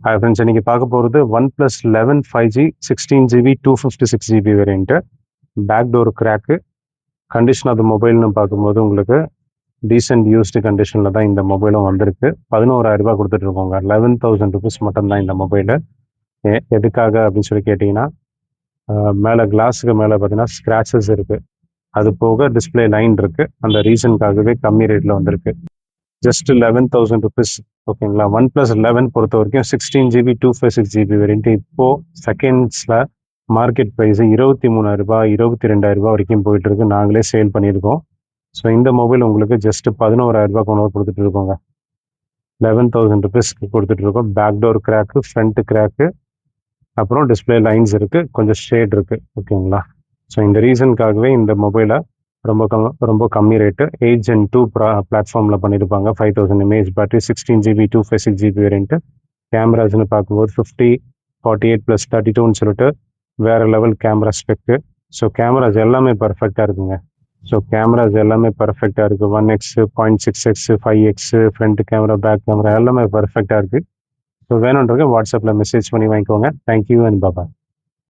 Hi friends, இன்னைக்கு பார்க்க போகிறது OnePlus 11 5G 16GB 256GB variant. Back door crack. Condition of the மொபைல்னு பார்க்கும்போது உங்களுக்கு டீசென்ட் யூஸ்டு கண்டிஷனில் தான் இந்த மொபைலும் வந்திருக்கு. 11,000 கொடுத்துட்ருக்கோங்க. 11,000 ருபீஸ் மட்டும்தான் இந்த மொபைலு. எதுக்காக அப்படின்னு சொல்லி கேட்டிங்கன்னா, மேலே கிளாஸுக்கு மேலே பார்த்தீங்கன்னா ஸ்க்ராச்சஸ் இருக்குது. அது போக டிஸ்பிளே லைன் இருக்குது. அந்த ரீசனுக்காகவே கம்மி ரேட்டில் வந்திருக்கு. Just 11,000 rupees. ஓகேங்களா. OnePlus 11 பொறுத்த வரைக்கும் 16GB 256GB வேரியன்ட்டு இப்போது செகண்ட்ஸில் மார்க்கெட் ப்ரைஸு 23,000 22,000 வரைக்கும் போயிட்டுருக்கு. நாங்களே சேல் பண்ணியிருக்கோம். ஸோ இந்த மொபைல் உங்களுக்கு ஜஸ்ட் 11,000 கொண்டு கொடுத்துட்டு இருக்கோங்க. 11,000 ருபீஸ்க்கு கொடுத்துட்ருக்கோம். Back door crack, front crack, அப்புறம் டிஸ்பிளே லைன்ஸ் இருக்குது, கொஞ்சம் ஷேட் இருக்குது. ஓகேங்களா. ஸோ இந்த ரீசனுக்காகவே இந்த மொபைலை ரொம்ப கம்மி ரேட்டு 8 Gen 2 பிளாட்ஃபார்மில் பண்ணியிருப்பாங்க. 5000 mAh battery, 16GB 256GB variant. கேமராஸ்னு பார்க்கும்போது 50, 48 + 32ன்னு சொல்லிட்டு வேறு level camera spec. So cameras எல்லாமே பர்ஃபெக்டாக இருக்குங்க. ஸோ கேமராஸ் எல்லாமே பர்ஃபெக்டாக இருக்குது. 1x, 0.6x, 5x, front camera, back camera எல்லாமே பர்ஃபெக்டாக இருக்குது. ஸோ வேணுன்றவங்க வாட்ஸ்அப்பில் மெசேஜ் பண்ணி வாங்கிக்கோங்க. Thank you and bye.